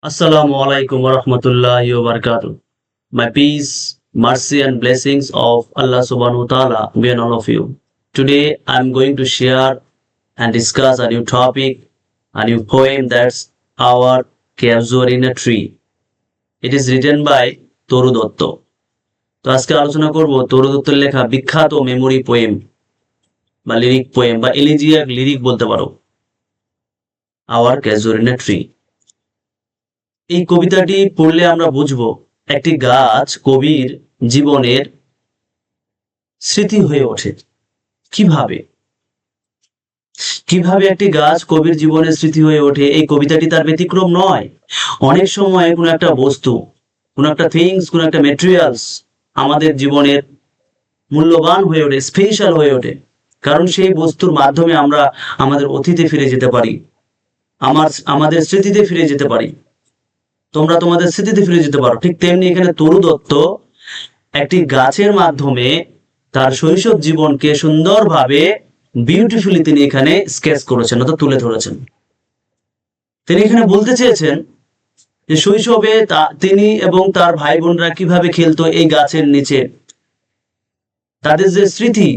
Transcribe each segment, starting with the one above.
Assalamu alaikum wa rahmatullahi wa barakatuh. My peace, mercy, and blessings of Allah subhanahu wa ta'ala be on all of you. Today I'm going to share and discuss a new topic, a new poem that's Our Casuarina Tree. It is written by তরু দত্ত। তো আজকে আলোচনা করব তরু দত্তের লেখা বিখ্যাত memory poem বা lyric poem বা elegiac lyric বলতে পারো, আওয়ার ক্যাজুয়ারিনা ট্রি। এই কবিতাটি পড়লে আমরা বুঝবো একটি গাছ কবির জীবনের স্মৃতি হয়ে ওঠে। কিভাবে কিভাবে একটি গাছ কবির জীবনের স্মৃতি হয়ে ওঠে, এই কবিতাটি তার ব্যতিক্রম নয়। অনেক সময় কোনো একটা বস্তু, কোনো একটা থিংস, কোনো একটা মেটেরিয়ালস আমাদের জীবনের মূল্যবান হয়ে ওঠে, স্পেশাল হয়ে ওঠে, কারণ সেই বস্তুর মাধ্যমে আমরা আমাদের অতীতে ফিরে যেতে পারি, আমাদের স্মৃতিতে ফিরে যেতে পারি। তোমরা তোমাদের স্মৃতিতে ফিরে যেতে পারো। ঠিক তেমনি এখানে তরু দত্ত একটি গাছের মাধ্যমে তার শৈশব জীবনকে সুন্দরভাবে বিউটিফুলি তিনি এখানে স্কেচ করেছেন, অর্থাৎ তুলে ধরেছেন। তিনি এখানে বলতে চেয়েছেন যে শৈশবে তিনি এবং তার ভাই বোনরা কিভাবে খেলতো এই গাছের নিচে, তাদের যে স্মৃতি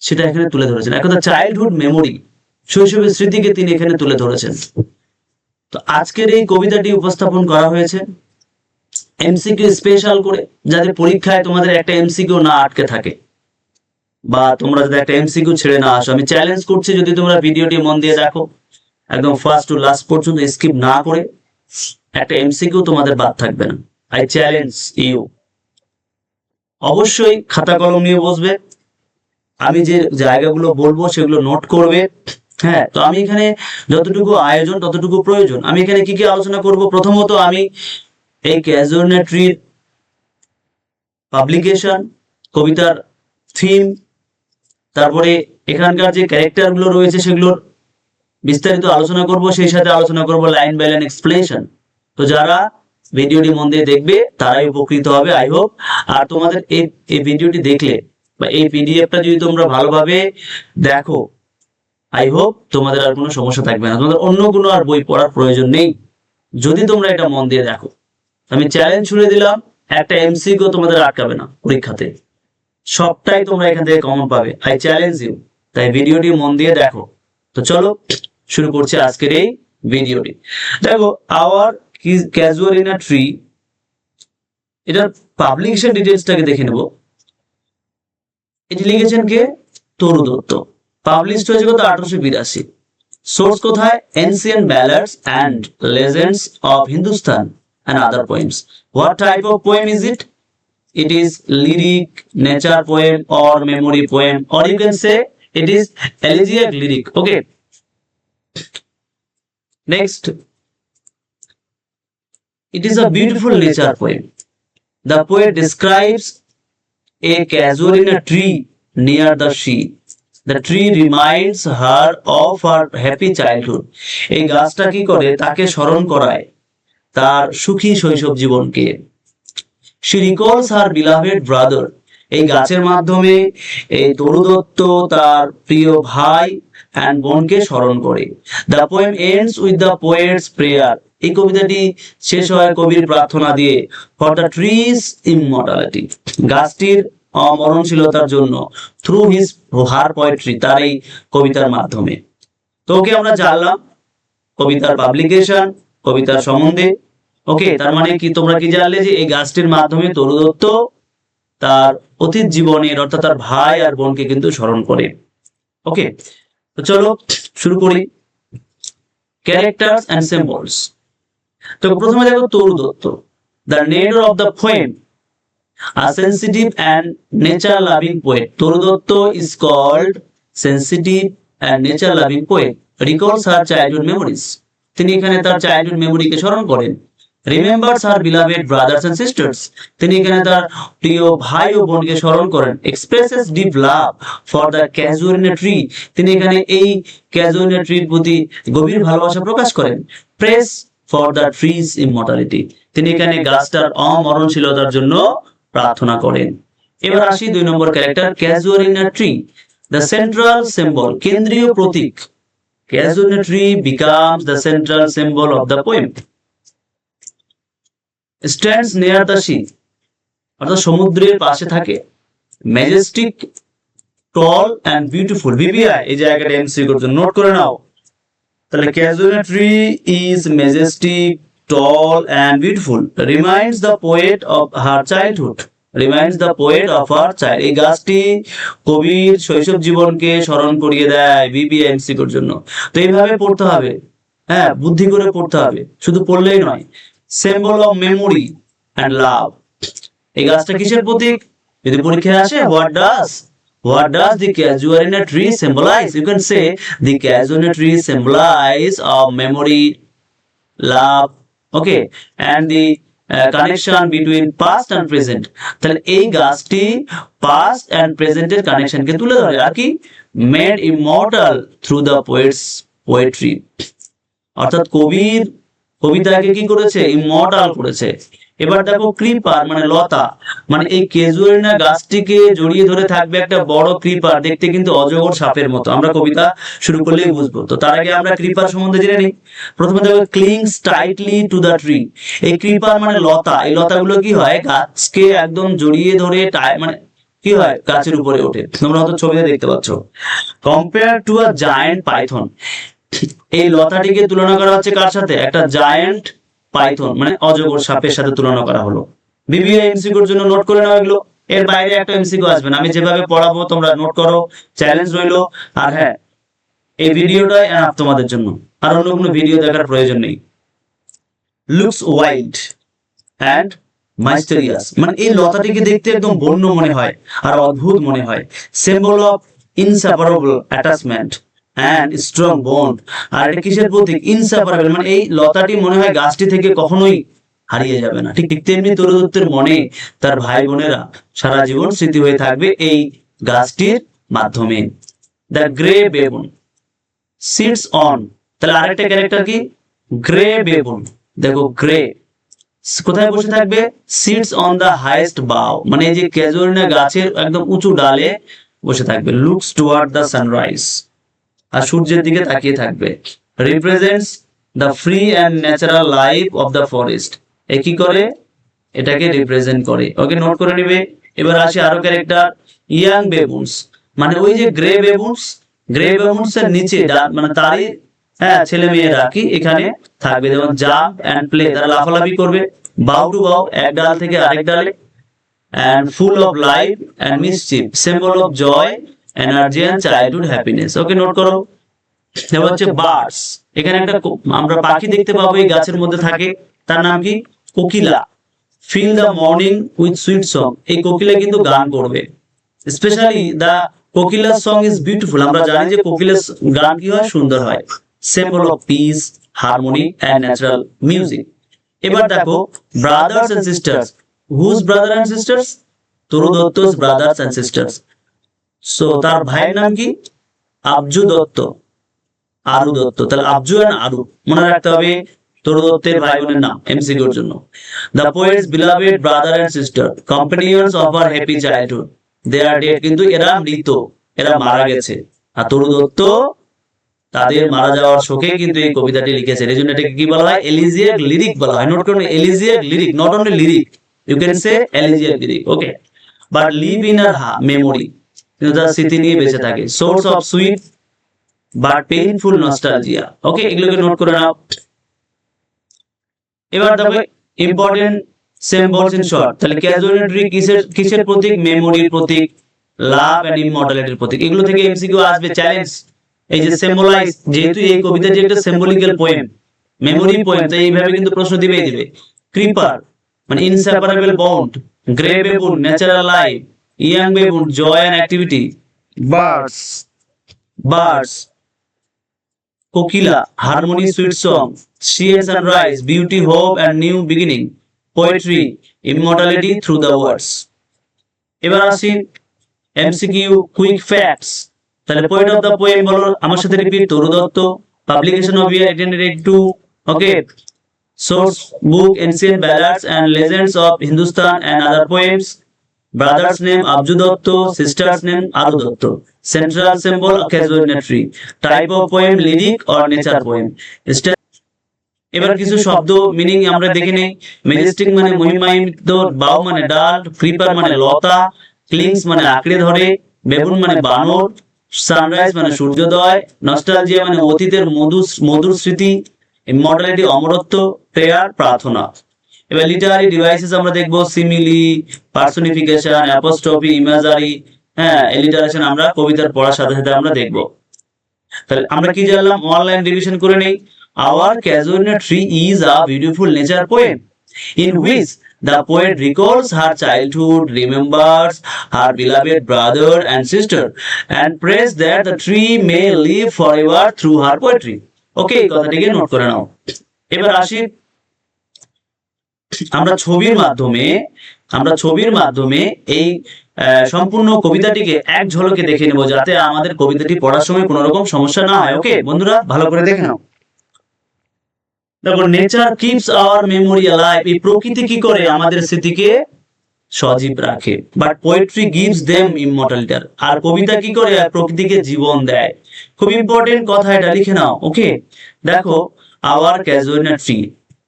সেটা এখানে তুলে ধরেছেন। এক কথা চাইল্ডহুড মেমোরি, শৈশবের স্মৃতিকে তিনি এখানে তুলে ধরেছেন। তো আজকের এই কবিতাটি উপস্থাপন করা হয়েছে এমসিকিউ স্পেশাল করে, যাতে পরীক্ষায় তোমাদের একটা এমসিকিউ না আটকে থাকে, বা তোমরা যদি একটা এমসিকিউ ছেড়ে না আসো। আমি চ্যালেঞ্জ করছি, যদি তোমরা ভিডিওটি মন দিয়ে দেখো একদম ফার্স্ট টু লাস্ট পর্যন্ত স্কিপ না করে, একটা এমসিকিউ তোমাদের বাদ থাকবে না। I challenge you. অবশ্যই খাতা কলম নিয়ে বসবে, আমি যে জায়গাগুলো বলবো সেগুলো নোট করবে। হ্যাঁ, তো আমি এখানে যতটুকু আয়োজন ততটুকু প্রয়োজন। আমি এখানে কি কি আলোচনা করব, প্রথমত আমি এই ক্যাজুয়ারিনা ট্রির পাবলিকেশন, কবিতার থিম, তারপরে এখানকার যে ক্যারেক্টার গুলো রয়েছে সেগুলোর বিস্তারিত আলোচনা করব, সেই সাথে আলোচনা করব লাইন বাই লাইন এক্সপ্লেনেশন। তো যারা ভিডিওটি মন দিয়ে দেখবে তারাই উপকৃত হবে, আই হোপ। আর তোমাদের এই ভিডিওটি দেখলে বা এই পিডিএফটা যদি তোমরা ভালোভাবে দেখো, আই হোপ তোমাদের আর কোনো সমস্যা থাকবে না, তোমাদের অন্য কোনো আর বই পড়ার প্রয়োজন নেই যদি তোমরা এটা মন দিয়ে দেখো। আমি চ্যালেঞ্জ ছুড়ে দিলাম, একটা এমসিকিউ তোমাদের আটকাবে না পরীক্ষাতে, সবটাই তোমরা এখান থেকে কমন পাবে। I challenge you. তাই ভিডিওটি মন দিয়ে দেখো। তো চলো শুরু করছি আজকের এই ভিডিওটি। দেখো, আওয়ার ক্যাজুয়ারিনা ট্রি, এটার পাবলিকেশন ডিটেলসটাকে দেখে নেব। এটি লিখেছেন কে? তরু দত্ত। পাবলিশড হয়েছে কত? 1882। সোর্স কোথায়? Ancient ব্যালাডস and legends of Hindustan and other poems. What type of poem is it? It is lyric, nature poem, or memory poem, or you can say it is elegiac lyric. Okay. Next, it is a beautiful nature poem. The poet describes a casuarina tree near the sea. The tree reminds her of her happy childhood. এই গাছটা কি করে? তাকে স্মরণ করায় তার সুখী শৈশব জীবনকে। She recalls her beloved brother. এই গাছের মাধ্যমে এই তরু দত্ত তার প্রিয় ভাই and বোনকে স্মরণ করে। The poem ends with the poet's prayer. এই কবিতাটি শেষ হয় কবির প্রার্থনা দিয়ে, for the tree's immortality. গাছটির অমরণশীলতার জন্য, through her poetry, তার এই কবিতার মাধ্যমে। তো ওকে আমরা জানলাম কবিতার পাবলিকেশন, কবিতার সম্বন্ধে। ওকে, তার মানে কি তোমরা কি জানলে যে এই গাছটির মাধ্যমে তরু দত্ত তার অতীত জীবনের, অর্থাৎ তার ভাই আর বোনকে কিন্তু স্মরণ করে। ওকে, তো চলো শুরু করি। Characters and symbols. তো প্রথমে দেখো Toru Dutt, the narrator of the poem, a sensitive and nature loving poet. Toru Dutt is called sensitive and nature loving poet. Recalls her childhood memories. তিনি এখানে তার চাইল্ডহুড মেমোরিকে স্মরণ করেন। Remembers her beloved brothers and sisters. তিনি এখানে তার প্রিয় ভাই ও বোনকে স্মরণ করেন। Expresses deep love for the casuarina tree. তিনি এখানে এই ক্যাজুয়ারিনা ট্রির প্রতি গভীর ভালোবাসা প্রকাশ করেন। Press for the trees immortality. তিনি এখানে গাছটার অমরণশীলতার জন্য প্রার্থনা করেন। এবার আসি 2 নম্বর character, casuarina tree, the central symbol, কেন্দ্রীয় প্রতীক। casuarina tree becomes the central symbol of the poem. Stands near the sea, অর্থাৎ সমুদ্রের পাশে থাকে, majestic, tall and beautiful. BBI এই জায়গাটা এমসিকিউ এর জন্য নোট করে নাও। তাহলে casuarina tree is majestic, tall and beautiful, reminds the poet of her childhood. Reminds the poet of her child. এই গাছটি কবির শৈশব জীবনকে স্মরণ করিয়ে দেয় বিবিএ এমসিকিউর জন্য। তো এইভাবে পড়তে হবে, হ্যাঁ, বুদ্ধি করে পড়তে হবে, শুধু পড়লেই নয়। Symbol of memory and love, এই গাছটা কিসের প্রতীক? যদি পরীক্ষায় আসে, what does the casuarina tree symbolize? You can say the casuarina tree symbolize of memory, love, okay, and the connection between past and present. তাহলে এই গাছটি past and present এর কানেকশন কে তুলে ধরে, আর কি made immortal through the poet's poetry, অর্থাৎ কবির কবিতাকে কি করেছে? ইমর্টাল করেছে। এবার দেখো ক্রিপার মানে লতা, মানে এই ক্যাজুয়ারিনা গাছটিকে জড়িয়ে ধরে থাকবে একটা বড় ক্রিপার, দেখতে কিন্তু অজগর সাপের মতো। আমরা কবিতা শুরু করলেই বুঝবো। তো তার আগে আমরা ক্রিপার সম্বন্ধে জেনে নিই। প্রথমে দেখো clings tightly to the tree, এই ক্রিপার মানে লতা, এই লতাগুলো কি হয়? গাছকে একদম জড়িয়ে ধরে মানে কি হয়? গাছের উপরে ওঠে। তোমরা হয়তো ছবিতে দেখতে পাচ্ছ। Compare to a giant Python, এই লতাটিকে তুলনা করা হচ্ছে কার সাথে? একটা জায়ান্ট পাইথন মানে অজগর সাপের সাথে তুলনা করা হলো। বিবিএ এমসিকিউর জন্য নোট করে নাও এগুলো, এর বাইরে একটা এমসিকিউ আসবে না। আমি যেভাবে পড়াবো তোমরা নোট করো, চ্যালেঞ্জ রইলো। আর হ্যাঁ, এই ভিডিওটাই এনাফ তোমাদের জন্য, আর অন্য কোনো ভিডিও দেখার প্রয়োজন নেই। লুকস ওয়াইল্ড অ্যান্ড মাইস্টেরিয়াস, মানে এই লতাটিকে দেখতে একদম বন্য মনে হয় আর অদ্ভুত মনে হয়। Symbol of inseparable attachment and strong bond, আর এটা কিসের প্রতীক? ইনসেপারেবল, মানে এই লতাটি মনে হয় গাছটি থেকে কখনোই হারিয়ে যাবে না। ঠিক তেমনি তরুদত্তের মনে তার ভাই বোনেরা সারা জীবন স্মৃতি হয়ে থাকবে এই গাছটির মাধ্যমে। The grey baboon sits on, তাহলে আরেকটা ক্যারেক্টার কি? Grey baboon. দেখো গ্রে কোথায় বসে থাকবে? সিটস অন দ্য হাইয়েস্ট বাউ, মানে এই যে ক্যাজুয়ারিনা গাছের একদম উঁচু ডালে বসে থাকবে। লুকস টুয়ার্ড দ্য সানরাইজ, আর সূর্যের দিকে তাকিয়ে থাকবে। Represents the free and natural life of the forest, এ কি করে? এটাকে রিপ্রেজেন্ট করে। ওকে, নোট করে নিবে। এবার আসি আরো ক্যারেক্টার, ইয়াং বেবুনস, মানে ওই যে গ্রে বেবুনস, গ্রে বেবুনস এর নিচে মানে তারই হ্যাঁ ছেলে মেয়েরা কি এখানে থাকবে, যেমন জাম্প অ্যান্ড প্লে, তারা লাফালাফি করবে। বাউ টু বাউ, এক ডাল থেকে আরেক ডালে। And full of life and mischief, symbol of joy, energy and childhood happiness. Okay, note করো। এবার হচ্ছে বার্ডস, এখানে একটা আমরা পাখি দেখতে পাবো, এই গাছের মধ্যে থাকে, তার নাম কি? কোকিলা। Feel the morning with sweet song, এই কোকিলা কিন্তু গান করবে। Specially the কোকিলার song is beautiful, আমরা জানি যে কোকিলার গান কি হয়? সুন্দর হয়। Symbol of piece, harmony and natural music. এবার দেখো brothers and sisters, whose brother and sisters? তরুদত্তস brothers and sisters. So তার ভাইয়ের নাম কি? আবজু দত্ত, আরু দত্ত। তাহলে আবজু এন্ড আরু মনে রাখতে হবে তরুদত্তের ভাই বোনের নাম এমসিকিউর জন্য। The poet's beloved brother and sister, companions of our happy childhood, they are dead, কিন্তু এরা মৃত, এরা মারা গেছে। আর তরুদত্ত তাদের মারা যাওয়ার শোকে কিন্তু এই কবিতাটি লিখেছেন। এই জন্য এটাকে কি বলা হয়? এলিজিয়াক লিরিক বলা হয়। নোট করুন, elegiac lyric, not only lyric, you can say elegiac lyric. Okay, but live in our memory, কিন্তু তার স্মৃতি নিয়ে বেঁচে থাকে। Source of sweet but painful nostalgia. Okay, এগুলোকে নোট করে নাও। এবার দেখো ইম্পর্টেন্ট সিম্বলস ইন শর্ট। তাহলে ক্যাজুয়ারিনা ট্রি কিসের প্রতীক? মেমোরির প্রতীক, লাভ এন্ড ইমমর্টালিটির প্রতীক। এগুলো থেকে এমসিকিউ আসবে, চ্যালেঞ্জ। এই যে সিম্বলাইজ, যেহেতু এই কবিতাটি একটা সিম্বলিক্যাল পোয়েম, মেমোরি পোয়েম, তাই এইভাবে কিন্তু প্রশ্ন দিবেই দিবে। ক্রিপার মানে inseparable bond, grey baboon natural life, young baboon Joy and activity, birds Kokila harmony sweet song, C and sunrise beauty hope and new beginning, poetry immortality through the words. এবার আসি MCQ quick facts. তাহলে poet of the poem বলো আমার সাথে repeat, তরুদত্ত। Publication of year 1882। Okay, source book ancient ব্যালাডস and legends of Hindustan and other poems, brothers name আবজু Dutta, sisters name Aru Dutt. Central symbol casuarina tree. Type of poem lyric or nature poem. এবার কিছু শব্দ meaning আমরা দেখে নেই। মেজেস্টিক মানে মহিমান্বিত, বাউ মানে ডাল, ক্রিপার মানে লতা, ক্লিংস মানে আঁকড়ে ধরে, বেবুন মানে বানর, সানরাইজ মানে সূর্যোদয়, নস্টালজিয়া মানে অতীতের মধুর স্মৃতি, ইমর্টালিটি অমরত্ব, প্রেয়ার প্রার্থনা। এবার লিটারারি ডিভাইসেস আমরা দেখবো সিমিলি, পার্সোনিফিকেশন, অ্যাপোস্ট্রফি, ইমেজারি, হ্যাঁ এলিটারেশন আমরা কবিতার পড়ার সাথে সাথে আমরা দেখবো। তাহলে আমরা কি জানলাম, অনলাইন রিভিশন করে নেই। Our casuarina tree is a beautiful nature poem in which the poet recalls her childhood, remembers her beloved brother and sister, and prays that the tree may live forever through her poetry. Okay, কথাটিকে note করে নাও। এবার আসি আমরা ছবির মাধ্যমে এই সম্পূর্ণ কবিতাটিকে এক ঝলকে দেখে নেব, যাতে আমাদের কবিতাটি পড়ার সময় কোনো রকম সমস্যা না হয়। ওকে বন্ধুরা, ভালো করে দেখে নাও। দেখো, nature keeps our memory alive, এই প্রকৃতি কি করে আমাদের স্মৃতিকে সজীব রাখে, but poetry gives them immortality, আর কবিতা কি করে প্রকৃতিকে জীবন দেয়। খুব ইম্পর্টেন্ট কথা, এটা লিখে নাও। ওকে দেখো, আওয়ার ক্যাজুয়ালিনা ট্রি,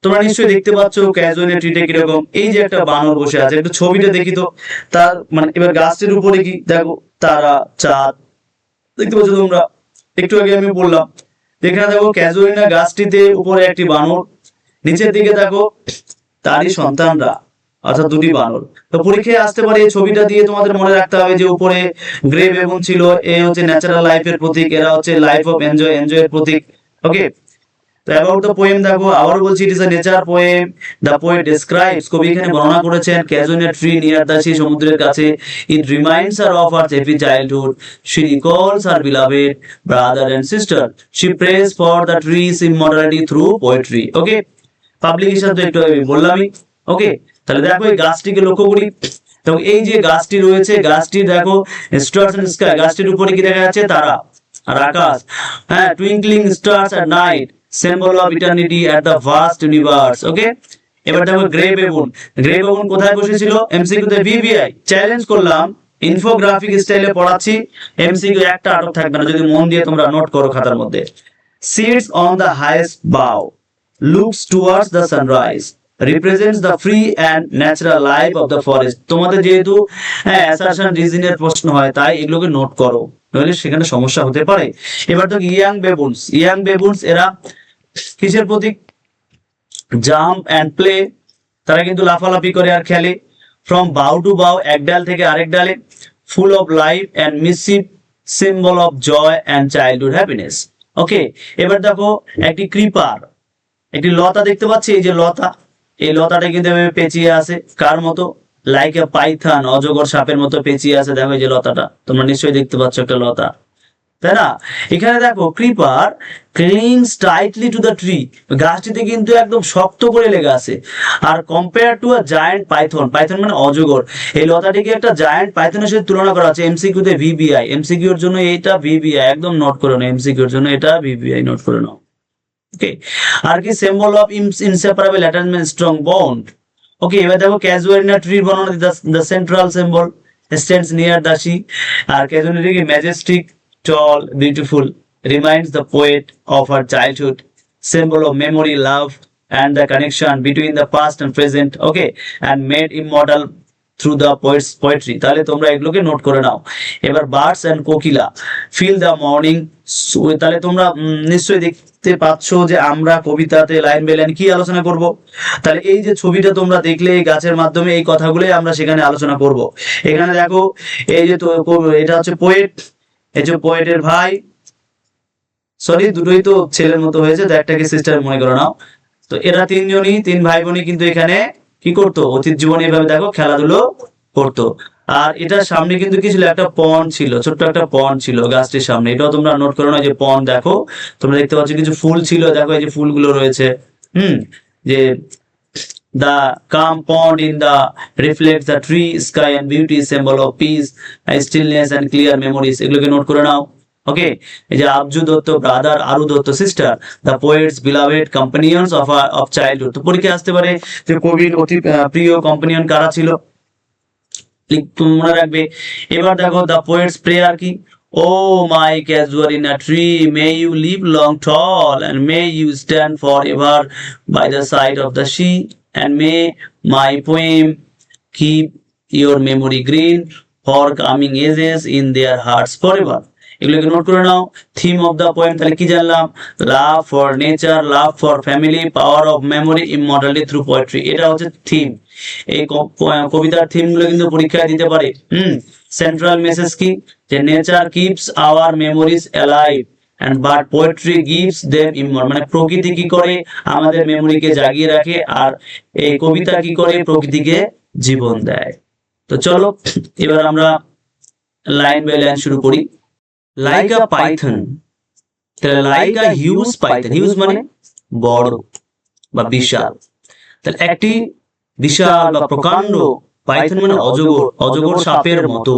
তোমরা নিশ্চয়ই দেখতে পাচ্ছ ক্যাজুয়ালিনা ট্রিটা কিরকম। এই যে একটা বানর বসে আছে, একটু ছবিটা দেখি তো তার, মানে এবার গাছটির উপরে কি দেখো, তারা, চাঁদ দেখতে পাচ্ছ তোমরা, একটু আগে আমি বললাম। এখানে দেখো ক্যাজুয়ালিনা গাছটিতে উপরে একটি বানর, নিচের দিকে দেখো তারই সন্তানরা, অর্থাৎ দুটি বানর। তো পরীক্ষায় আসতে পারে এই ছবিটা দিয়ে তোমাদের মনে রাখতে হবে যে উপরে গ্রে বেবুন ছিল, এ হচ্ছে ন্যাচারাল লাইফের প্রতীক, এরা হচ্ছে লাইফ অফ এনজয়ের প্রতীক। ওকে, তো অ্যাবাউট দ্য পোয়েম দেখো, আবার বলছি it is a nature poem. The poet describes, কবি এখানে বর্ণনা করেছেন casuarina tree near the sea, সমুদ্রের কাছে। It reminds her of her happy childhood, she recalls her beloved brother and sister, she prays for the tree's immortality through poetry. Okay, publication তো একটু বললামই। ওকে, তাহলে দেখো এই গাছটিকে লক্ষ্য করি। তো এই যে গাছটি রয়েছে, গাছটি দেখো স্টার্স এন্ড স্কাই, গাছটির উপরে কি দেখা যাচ্ছে, তারা আর আকাশ। হ্যাঁ, twinkling stars at night, symbol of eternity at the vast universe. Okay, এবার দেখো গ্রে বেবুন, গ্রে বেবুন কোথায় বসেছিল, এমসিকিউ তে ভিভিআই চ্যালেঞ্জ করলাম, ইনফোগ্রাফিক স্টাইলে পড়াচ্ছি, এমসিকিউ একটা আটক থাকবে না যদি মন দিয়ে তোমরা নোট করো খাতার মধ্যে। সিটস অন দ্য হাইয়েস্ট বাউ, looks towards the sunrise, represents the free and natural life of the forest। তোমাদের যেহেতু অ্যাসারশন রিজনের প্রশ্ন হয়, তাই এগুলোকে নোট করো, নইলে সেখানে সমস্যা হতে পারে। এবার তো ইয়াং বেবুনস এরা কিসের প্রতীক, জাম্প অ্যান্ড প্লে, তারা কিন্তু লাফালাফি করে আর খেলে। ফ্রম বাউ টু বাউ, এক ডাল থেকে আরেক ডালে। Full of life and mischief, symbol of joy and childhood happiness. Okay, এবার দেখো একটি ক্রিপার, একটি লতা দেখতে পাচ্ছি, এই যে লতা, এই লতাটা কিন্তু পেঁচিয়ে আছে কার মতো, লাইক এ পাইথন, অজগর সাপের মতো পেঁচিয়ে আছে। দেখো এই যে লতাটা, তোমরা নিশ্চয়ই দেখতে পাচ্ছ একটা লতা, তাই না? এখানে দেখো creeper clings tightly to the tree, গাছটিতে কিন্তু একদম শক্ত করে লেগে আছে। আর compare to a giant python, python মানে অজগর, এই লতাটিকে একটা জায়ান্ট পাইথনের সাথে তুলনা করা আছে। এমসিকিউ তে ভিভিআই, এমসিকিউ এর জন্য এটা ভিভিআই একদম নোট করে নাও, এমসিকিউ এর জন্য এটা ভিভিআই নোট করে নাও। ওকে, আর কি symbol of inseparable attachment, strong bond. Okay, এবার দেখো ক্যাজুয়ালিনা ট্রির বর্ণনা, the central symbol stands near the sea, আর ক্যাজুয়ালিনা কি majestic, tall, beautiful, reminds the poet of her childhood, symbol of memory, love, and the connection between the past and present. Okay, and made immortal through the poet's poetry. তাহলে তোমরা এগুলোকে note করে নাও। এবার birds and Kokila, feel the morning. তাহলে তোমরা নিশ্চয়ই দেখতে পাচ্ছ যে আমরা কবিতাতে লাইন বাই লাইন কি আলোচনা করব। তাহলে এই যে ছবিটা তোমরা দেখলে এই গাছের মাধ্যমে, এই কথাগুলোই আমরা সেখানে আলোচনা করব। এখানে দেখো এই যে এটা হচ্ছে পোয়েট, এই যে পোয়েটের ভাই, সরি দুটোই তো ছেলের মতো হয়েছে, তো একটাকে সিস্টার মনে করে নাও। তো এরা তিন ভাই বোনই কিন্তু এখানে কি করতো, অতীত জীবনে এভাবে দেখো খেলাধুলো করতো। আর এটার সামনে কিন্তু কি ছিল, একটা পন্ড ছিল, ছোট্ট একটা পন্ড ছিল গাছটির সামনে, এটাও তোমরা নোট করো না। যে পন্ড দেখো তোমরা দেখতে পাচ্ছ কিছু ফুল ছিল, দেখো এই যে ফুলগুলো রয়েছে। যে the calm pond in the reflects the tree, sky and beauty, symbol of peace, stillness and clear memories। এগুলোকে নোট করে নাও। ওকে, এই যে Abju Dutt brother, Aru Dutt sister, the poet's beloved companions of childhood. তো পরীক্ষা আসতে পারে যে কবির অতি প্রিয় কম্পানিয়ন কারা ছিল। মনে রাখবে। এবার দেখো দ্য পোয়েটস প্রেয়ার কি, O my casuarina tree, may you live long tall and may you stand forever by the side of the sea, and may my poem keep your memory green for coming ages in their hearts forever. এগুলোকে note করে নাও। Theme of the poem তাহলে কি জানলাম, love for nature, love for family, power of memory, immortality through poetry. এটা হচ্ছে theme. এই কবিতার theme গুলো কিন্তু পরীক্ষায় দিতে পারে। সেন্ট্রাল মেসেজ কি, যে nature keeps hour memories alive and but poetry gives them immortal, মানে প্রকৃতি কি করে আমাদের মেমোরিকে জাগিয়ে রাখে, আর এই কবিতা কি করে প্রকৃতিকে জীবন দেয়। তো চলো এবার আমরা লাইন বাই লাইন শুরু করি। লাইক আ পাইথন, তাহলে like a huge Python, huge মানে বড় বা বিশাল, তাহলে একটি বিশাল বা প্রকাণ্ড, পাইথন মানে অজগর, অজগর সাপের মতো।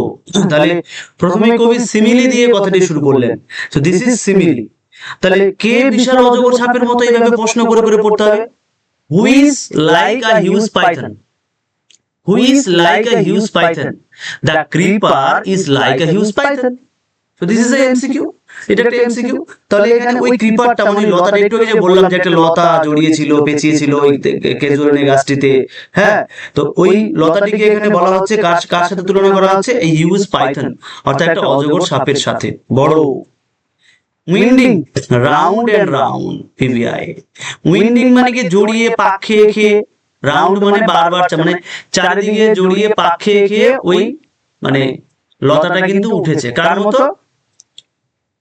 তাহলে প্রথমে কবি সিমিলি দিয়ে কথাটি শুরু করলেন, সো দিস ইজ সিমিলি। তাহলে কে বিশাল অজগর সাপের মতো, এইভাবে প্রশ্ন করে করে পড়তে হবে। Who is like a huge Python, who is like a huge Python, the creeper is like a huge Python. So this is a MCQ, এটা একটা এমসিকিউ। তাহলে এখানে ওই ক্রিপারটা মানে লতাটা, একটু আগে যে বললাম যে একটা লতা জড়িয়ে ছিল, পেঁচিয়ে ছিল ওই খেজুরের গাছটিতে, হ্যাঁ, তো ওই লতাটিকে এখানে বলা হচ্ছে কার সাথে তুলনা করা হচ্ছে, এই হিউজ পাইথন অর্থাৎ একটা অজগর সাপের সাথে, বড়। Winding round and round, PBI. Winding মানে কি জড়িয়ে পাক খেয়ে খেয়ে, রাউন্ড মানে বারবার, মানে চারিদিকে জড়িয়ে পাক খেয়ে খেয়ে ওই মানে লতাটা কিন্তু উঠেছে কার মতো,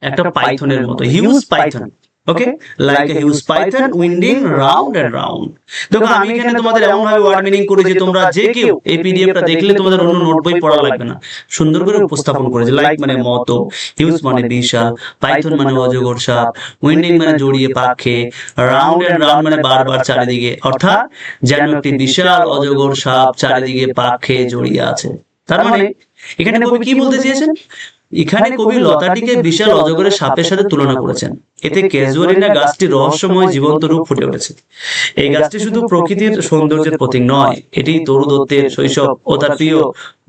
একটা পাইথনের মতো, huge python. Okay, like a huge python winding round and round. দেখো আমি এখানে তোমাদের এমন ভাবে ওয়ার্ড মিনিং করেছি, তোমরা যে কেউ এই পিডিএফটা দেখলে তোমাদের অন্য নোট বই পড়া লাগবে না, সুন্দর করে উপস্থাপন করেছে। লাইক মানে মতো, হিউজ মানে বিশাল, পাইথন মানে অজগর সাপ, উইন্ডিং মানে জড়িয়ে পাক খেয়ে, রাউন্ড এন্ড রাউন্ড মানে বারবার চারিদিকে, অর্থাৎ যেন একটি বিশাল অজগর সাপ চারিদিকে পাক খেয়ে জড়িয়ে আছে। তার মানে এখানে কবি কি বলতে চেয়েছেন, এখানে কবি লতাটিকে বিশাল অজগরের সাপের সাথে তুলনা করেছেন। এতে ক্যাজুয়ালিনা গাছটির রহস্যময় জীবন্ত রূপ ফুটে উঠেছে। এই গাছটি শুধু প্রকৃতির সৌন্দর্যের প্রতীক নয়, এটি তরু দত্তের শৈশব ও তার প্রিয়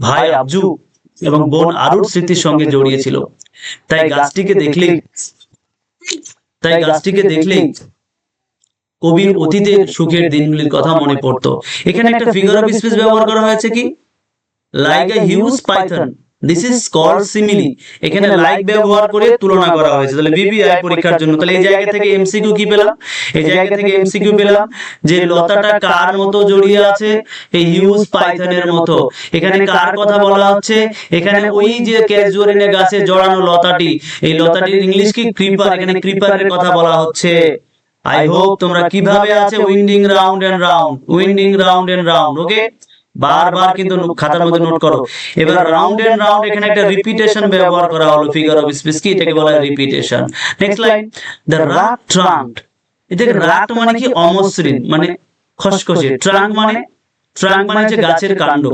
ভাই আবজু এবং বোন আরুর স্মৃতির সঙ্গে জড়িয়েছিল। তাই গাছটিকে দেখলেই কবির অতীতের সুখের দিনগুলির কথা মনে পড়তো। এখানে একটা ফিগার অফ স্পিচ ব্যবহার করা হয়েছে কি, like a huge python, this is called simile. এখানে লাইক ব্যবহার করে তুলনা করা হয়েছে। তাহলে বিবিআই পরীক্ষার জন্য তাহলে এই জায়গা থেকে এমসিকিউ কি পেলাম, এই জায়গা থেকে এমসিকিউ পেলাম যে লতাটা কার মতো জড়িয়ে আছে, এই হিউজ পাইথনের মতো। এখানে কার কথা বলা হচ্ছে, এখানে ওই যে ক্যাজুয়ালিনা গাছে জড়ানো লতাটি, এই লতাটির ইংলিশ কি, ক্রিপার। এখানে ক্রিপারের কথা বলা হচ্ছে। আই হোপ তোমরা কিভাবে আছে winding round and round, winding round and round. Okay, বারবার কিন্তু খাতার মধ্যে নোট করো। এবার রাউন্ড এন্ড রাউন্ড, এখানে একটা রিপিটেশন ব্যবহার করা হলো, ফিগার অফ স্পিচ কি, এটাকে বলা হয় repetition. Next line, the rugged trunk. এতে রাট মানে কি, অমসৃণ মানে খসখসে, ট্রাঙ্ক মানে যে গাছের কাণ্ড।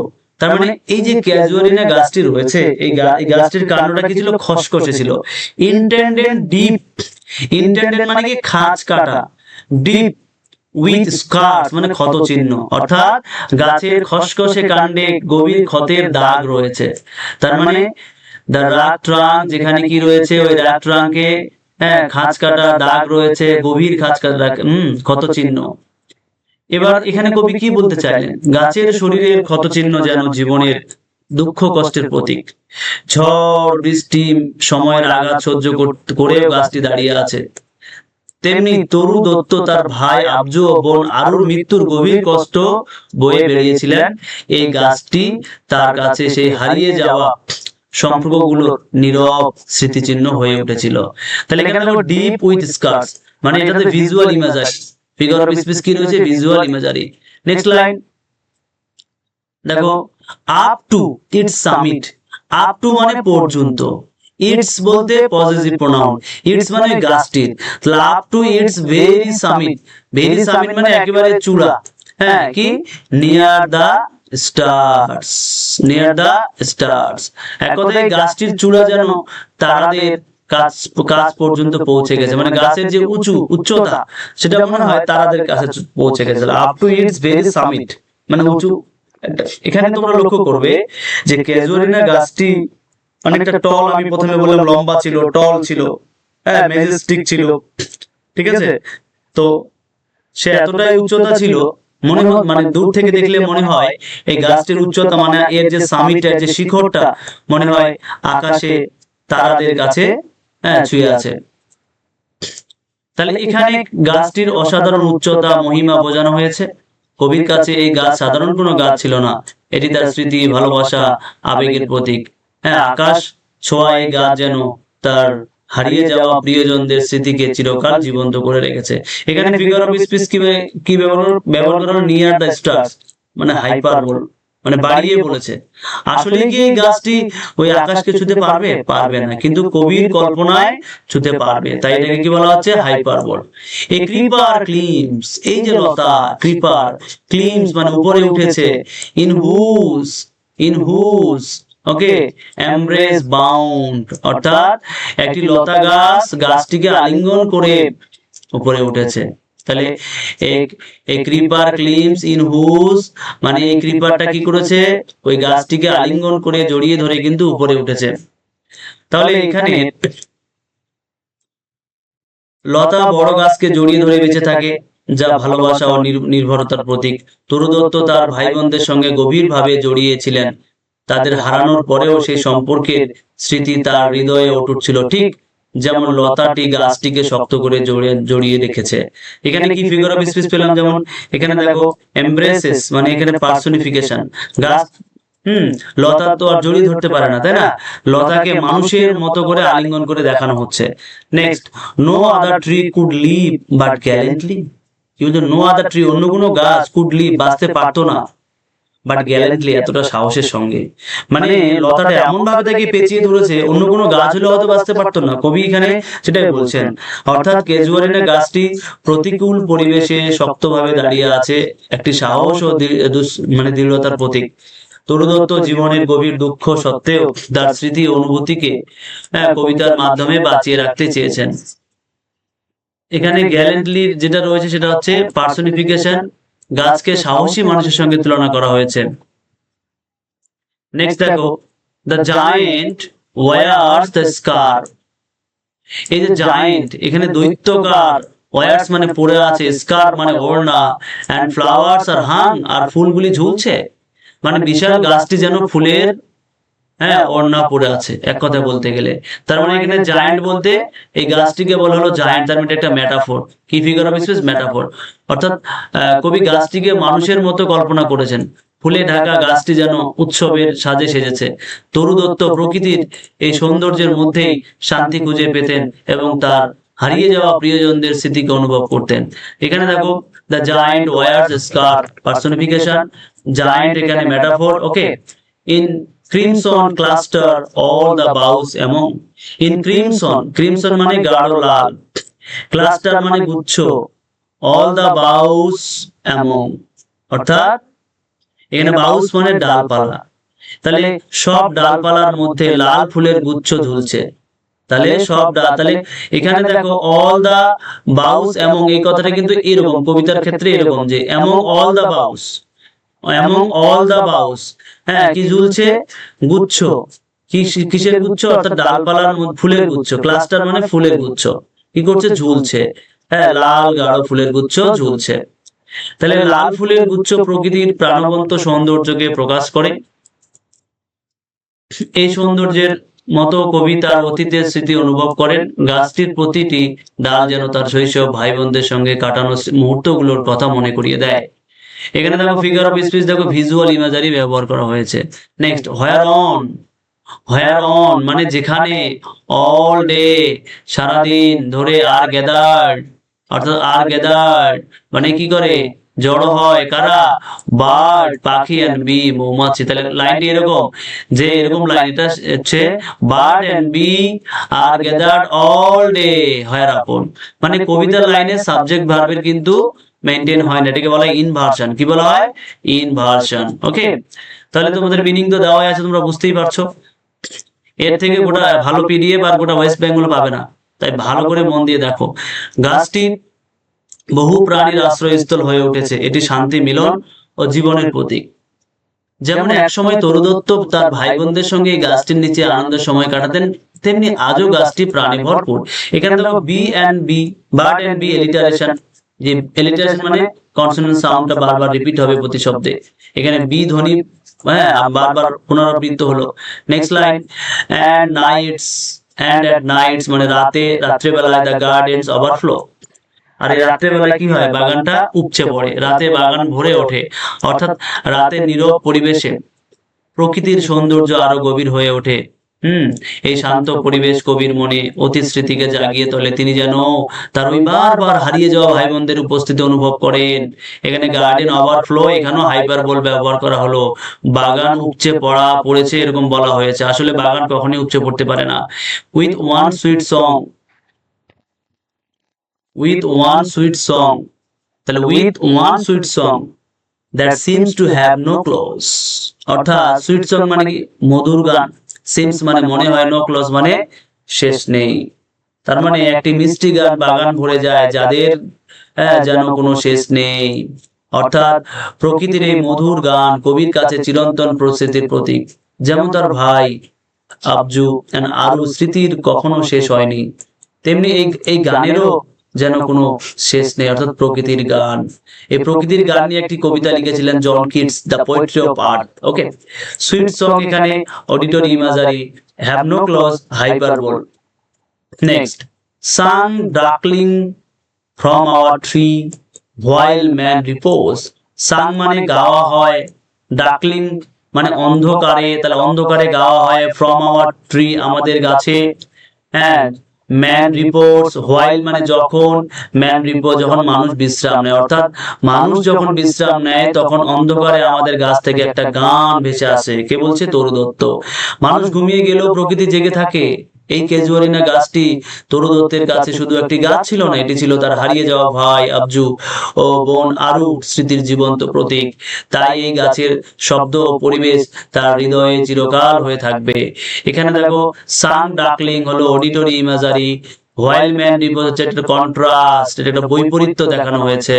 তার মানে এই যে ক্যাজুয়ালিনা গাছটি রয়েছে, এই গাছটির কাণ্ডটা কি ছিল, খসখসে ছিল। ইন্টেন্ডেড ডিপ, ইন্টেন্ডেড মানে কি খাঁজ কাটা, ডিপ উইথ স্কার্স মানে ক্ষত চিহ্ন, অর্থাৎ গাছের খসখসে কাণ্ডে গভীর ক্ষতের দাগ রয়েছে। তার মানে দ্য রাট ট্রাঙ্ক, যেখানে কি রয়েছে, ওই রাট ট্রাঙ্কে খাঁজ কাটা দাগ রয়েছে, গভীর খাঁজ কাটা ক্ষত চিহ্ন। এবার এখানে কবি কি বলতে চাইলেন, গাছের শরীরের ক্ষত চিহ্ন যেন জীবনের দুঃখ কষ্টের প্রতীক। ঝড় বৃষ্টি সময়ের আঘাত সহ্য করেও গাছটি দাঁড়িয়ে আছে। তেমনি তরু দত্ত তার ভাই আবজু ও বোন আরুর মৃত্যুর গভীর কষ্ট বয়ে বেরিয়েছিলেন। এই গাছটি তার কাছে সেই হারিয়ে যাওয়া সম্পর্কগুলোর নীরব স্মৃতিচিহ্ন হয়ে উঠেছিল। তাহলে এখানে দেখো ডিপ উইথ স্কার্স, মানে এটাতে visual imagery, figure of speech কি রয়েছে, ভিজুয়াল ইমেজারি। নেক্সট লাইন দেখো, up to its summit. Up to মানে পর্যন্ত, ইটস বলতে পজিটিভ প্রোনাউন, ইটস মানে গাছটির, তাহলে up to its very summit. Very summit মানে একেবারে চূড়া, হ্যাঁ কি, নিয়ার দা স্টার্স, নিয়ার দা স্টার্স। এক কথায় গাছটির চূড়া যেন তারাদের কাছ পর্যন্ত পৌঁছে গেছে, মানে গাছের যে উচ্চতা সেটা মনে হয় তারাদের কাছে পৌঁছে গেছে। Up to its very summit মানে উঁচু এখানে তোমরা লক্ষ্য করবে যে ক্যাজুয়ারিনা গাছটি অনেকটা টল, আমি প্রথমে বললাম লম্বা ছিল, টল ছিল, হ্যাঁ ম্যাজেস্টিক ছিল, ঠিক আছে। তো সে এতটাই উচ্চতা ছিল, মনে হয় মানে দূর থেকে দেখলে মনে হয় এই গাছটির উচ্চতা মানে এর যে সামিটের যে শিখরটা মনে হয় আকাশে তারাদের কাছে ছুঁয়ে আছে। তাহলে এখানে গাছটির অসাধারণ উচ্চতা মহিমা বোঝানো হয়েছে। কবির কাছে এই গাছ সাধারণ কোনো গাছ ছিল না, এটি তার স্মৃতি, ভালোবাসা, আবেগের প্রতীক। আকাশ ছোঁয়া এই গাছ যেন তার হারিয়ে যাওয়া প্রিয়জনদের স্মৃতিকে চিরকাল জীবন্ত করে রেখেছে। এখানে ফিগার অফ স্পিচ কি ব্যবহার করা, নিয়ার দ্য স্টার্স মানে হাইপারবোল, মানে বাড়িয়ে বলেছে। আসলে কি এই গাছটি ওই আকাশকে ছুঁতে পারবে? পারবে না, কিন্তু কবির কল্পনায় ছুঁতে পারবে, তাই এটাকে কি বলা হচ্ছে? হাইপারবোল। এই ক্রিপার ক্লিমস, এই যে লতা, ক্রিপার ক্লিমস মানে উপরে উঠেছে, in whose okay embrace bound, অর্থাৎ একটি লতা গাছটিকে আলিঙ্গন করে উপরে উঠেছে। তাহলে এই ক্রিপার ক্লিমস ইন হুজ মানে এই ক্রিপারটা কি করেছে? ওই গাছটিকে আলিঙ্গন করে জড়িয়ে ধরে কিন্তু উপরে উঠেছে। তাহলে এখানে লতা বড় গাছকে জড়িয়ে ধরে বেঁচে থাকে, যা ভালোবাসা ও নির্ভরতার প্রতীক। তরু দত্ত তার ভাই বোনদের সঙ্গে গভীরভাবে জড়িয়েছিলেন, তাদের হারানোর পরেও সেই সম্পর্কের স্মৃতি তার হৃদয়ে অটুট ছিল, ঠিক যেমন লতাটি গাছটিকে শক্ত করে জড়িয়ে রেখেছে। এখানে কি ফিগার অফ স্পিচ পেলাম? যেমন এখানে দেখো এমব্রেসেস মানে এখানে পার্সনিফিকেশন, গাছ লতা তো আর জড়িয়ে ধরতে পারে না, তাই না? লতাকে মানুষের মতো করে আলিঙ্গন করে দেখানো হচ্ছে। Next, no other tree could live but gallantly, কিন্তু নো আদার ট্রি অন্য কোনো গাছ কুড লিভ বাঁচতে পারতো না, বাট গ্যালেন্টলি এতটা সাহসের সঙ্গে, মানে লতাটা এমন ভাবে তাকে পেঁচিয়ে ধরেছে, অন্য কোনো গাছ হলে হয়তো বাঁচতে পারতো না। কবি এখানে সেটাই বলছেন, অর্থাৎ ক্যাজুয়ারিনা গাছটি প্রতিকূল পরিবেশে শক্তভাবে দাঁড়িয়ে আছে, একটি সাহস ও মানে দৃঢ়তার প্রতীক। তরু দত্ত জীবনের গভীর দুঃখ সত্ত্বেও তার স্মৃতি অনুভূতিকে কবিতার মাধ্যমে বাঁচিয়ে রাখতে চেয়েছেন। এখানে গ্যালেন্টলির যেটা রয়েছে সেটা হচ্ছে পার্সনিফিকেশন, গাছকে সাহসী মানুষের সঙ্গে তুলনা করা হয়েছে। নেক্সট দেখো, দ্য জায়েন্ট ওয়ার্স দ্য স্কার, এই যে জায়েন্ট এখানে দৈত্যকার, ওয়ার্স মানে পড়ে আছে, স্কার মানে ওড়না, এন্ড ফ্লাওয়ার্স আর হাং আর ফুলগুলি ঝুলছে, মানে বিশাল গাছটি যেন ফুলের ওড়না পড়ে আছে এক কথা বলতে গেলে। তার মানে এখানে জায়ান্ট বলতে এই গাছটিকে বলা হলো জায়ান্ট, তার মানে একটা মেটাফোর। কি ফিগার অফ স্পিচ? মেটাফোর। অর্থাৎ কবি গাছটিকে মানুষের মতো কল্পনা করেছেন, ফুলে ঢাকা গাছটি যেন উৎসবের সাজে সেজেছে। তরু দত্ত প্রকৃতির এই সৌন্দর্যের মধ্যেই শান্তি খুঁজে পেতেন এবং তার হারিয়ে যাওয়া প্রিয়জনদের স্মৃতিকে অনুভব করতেন। এখানে দেখো, the giant wears scar personification, giant এখানে metaphor. Okay, in crimson cluster all the boughs among, in crimson মানে গাঢ় লাল, cluster মানে গুচ্ছ, all the boughs among অর্থাৎ এখানে বাউস মানে ডালপালা, তাহলে সব ডালপালার মধ্যে লাল ফুলের গুচ্ছ ঝুলছে। তাহলে সব তাহলে এখানে দেখো অল দা বাউস, এবং এই কথাটা কিন্তু এরকম কবিতার ক্ষেত্রে এরকম যে among all the boughs, among all the boughs কি ঝুলছে? গুচ্ছ। কিসের গুচ্ছ? অর্থাৎ ডালপালার মধ্যে ফুলের গুচ্ছ। ক্লাস্টার মানে ফুলের গুচ্ছ কি করছে? ঝুলছে। লাল গাঢ় ফুলের গুচ্ছ ঝুলছে। তাহলে লাল ফুলের গুচ্ছ প্রকৃতির প্রাণবন্ত সৌন্দর্যকে প্রকাশ করে। এই সৌন্দর্যের মতো কবি তার অতীতের স্মৃতি অনুভব করেন। গাছটির প্রতিটি ডাল যেন তার শৈশব ভাই বোনদের সঙ্গে কাটানো মুহূর্তগুলোর কথা মনে করিয়ে দেয়। এখানে দেখো ফিগার অফ স্পিচ, দেখো ভিজুয়াল ইমেজারি ব্যবহার করা হয়েছে। নেক্সট, হোয়ার অন মানে যেখানে, অল ডে সারাদিন ধরে, আর গ্যাদার্ড অর্থাৎ আর গ্যাদার্ড মানে কি করে? জড়ো হয় কারা? বার্ড পাখি এন্ড বি মৌমাছি। তাহলে লাইনটি এরকম যে এরকম লাইন, এটা হচ্ছে bird and bee are gathered all day whereupon, মানে কবিতার লাইনে সাবজেক্ট ভার্বের কিন্তু মেইনটেইন হয় না, এটাকে বলা হয় ইনভার্সন। কি বলা হয়? ইনভার্সন। ওকে, তাহলে তোমাদের মিনিং তো দেওয়াই আছে, তোমরা বুঝতেই পারছো। এর থেকে গোটা ভালো পিডিএফ আর গোটা ওয়েস্ট বেঙ্গল পাবে না, তাই ভালো করে মন দিয়ে দেখো। গাছটি বহু প্রাণীর আশ্রয়স্থল হয়ে উঠেছে, এটি শান্তি, মিলন ও জীবনের প্রতীক। যেমন একসময় তরু দত্ত তার ভাই বোনদের সঙ্গে এই গাছটির নিচে আনন্দের সময় কাটাতেন, তেমনি আজও গাছটি প্রাণে ভরপুর। এখানে দেখো B and B, bird and bee alliteration, যে এলিটারেশন মানে কনসোনেন্ট সাউন্ডটা বারবার রিপিট হবে প্রতি শব্দে, এখানে বি ধ্বনি হ্যাঁ বারবার পুনরাবৃত্ত হলো। Next line, and nights, and at nights মানে রাত্রেবেলায় দ্য গার্ডেনস ওভারফ্লো। আর এই রাত্রেবেলায় কি হয়, বাগানটা উপচে পড়ে, রাতে বাগান ভরে ওঠে, অর্থাৎ রাতে নীরব পরিবেশে প্রকৃতির সৌন্দর্য আরো গভীর হয়ে ওঠে। এই শান্ত পরিবেশ কবির মনে অতীত স্মৃতিকে জাগিয়ে তোলে, তিনি যেন তার ওই বারবার হারিয়ে যাওয়া ভাই বোনদের উপস্থিতি অনুভব করেন। এখানে গার্ডেন ওভারফ্লো, এখানেও হাইপারবোল ব্যবহার করা হলো, বাগান উপচে পড়েছে এরকম বলা হয়েছে, আসলে বাগান কখনোই উপচে পড়তে পারে না। With one sweet song, with one sweet song, তাহলে with one sweet song that seems to have no close, অর্থাৎ সুইট সং মানে কি, মধুর গান, সিমস মানে মনে হয়, নো ক্লোজ মানে শেষ নেই। তার মানে একটি মিষ্টি গান বাগান ভরে যায়, যাদের যেন কোনো শেষ নেই। অর্থাৎ প্রকৃতির এই মধুর গান কবির কাছে চিরন্তন প্রস্মৃতির প্রতীক, যেমন তার ভাই আবজু আরু স্মৃতির কখনো শেষ হয়নি, তেমনি এই গানেরও যেন কোনো শেষ নেই, অর্থাৎ প্রকৃতির গান। এই প্রকৃতির গান নিয়ে একটি কবিতা লিখেছিলেন John Keats, the poetry of earth. Okay, sweet song এখানে auditory imagery, have no close hyperbole. Next, sung darkling from our tree while man repose. Sung মানে গাওয়া হয়, ডার্কলিং মানে অন্ধকারে, তাহলে অন্ধকারে গাওয়া হয়, ফ্রম আওয়ার ট্রি আমাদের গাছে, হ্যাঁ, ম্যান রিপোর্টস হোয়াইল মানে যখন, ম্যান রিপোর্ট যখন মানুষ বিশ্রাম নেয়, অর্থাৎ মানুষ যখন বিশ্রাম নেয় তখন অন্ধকারে আমাদের গাছ থেকে একটা গান ভেসে আসে। কে বলছে? তরু দত্ত। মানুষ ঘুমিয়ে গেলেও প্রকৃতি জেগে থাকে। এই ক্যাজুয়ালিনা গাছটি তরু দত্তের কাছে শুধু একটি গাছ ছিল না, এটি ছিল তার হারিয়ে যাওয়া ভাই আবজু ও বোন আরু স্মৃতির জীবন্ত প্রতীক। তাই এই গাছের শব্দ ও পরিবেশ তার হৃদয়ে চিরকাল হয়ে থাকবে। এখানে দেখো সাং ডাকলিং হলো অডিটরি ইমাজারি, হোয়াইল ম্যান রিপোজ হচ্ছে একটা কন্ট্রাস্ট, এটা একটা বৈপরীত্য দেখানো হয়েছে।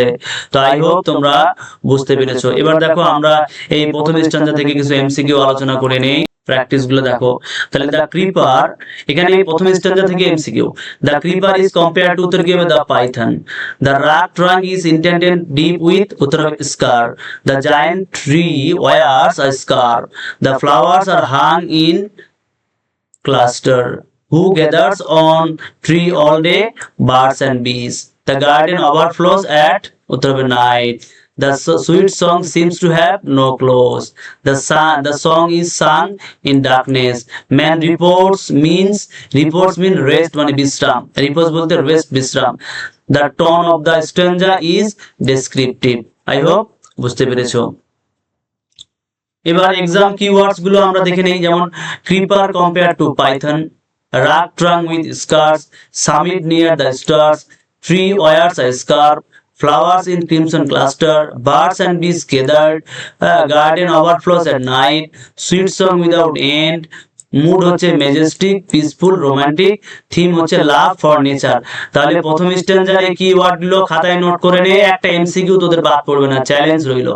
তো আই হোপ তোমরা বুঝতে পেরেছো। এবার দেখো আমরা এই প্রথম স্ট্যান্জা থেকে কিছু এমসিকিউ আলোচনা করে নেই, প্র্যাকটিস গুলো দেখো। তাহলে দ্য ক্রিপার, এখানে প্রথম স্ট্যান্জা থেকে MCQ. The creeper is compared to, উত্তর কি হবে? The python. The rugged trunk is indented deep with, উত্তর হবে scar. The giant tree wears a scar. The flowers are hung in cluster. Who gathers on tree all day? Birds and bees. The garden overflows at, uttar hobe night. The sweet song seems to have no close. The song is sung in darkness. Man reports mean rest মানে বিশ্রাম, reports বলতে rest বিশ্রাম। The tone of the stanza is descriptive. I hope বুঝতে পেরেছো। এবার exam keywords গুলো আমরা দেখে নেই, যেমন ক্রিপার কম্পেয়ার টু পাইথন, রাগ trunk with স্কার্স, summit near the stars, tree wears a scarf, flowers in crimson cluster, birds and bees gathered, garden overflows at night, sweet song without end, mood হচ্ছে majestic, peaceful, romantic, theme হচ্ছে love for nature. তাহলে প্রথম স্ট্যান্জার এই keyword গুলো খাতায় note করে নে, একটা এমসিকিউ তোদের বাদ পড়বে না, চ্যালেঞ্জ রইলো।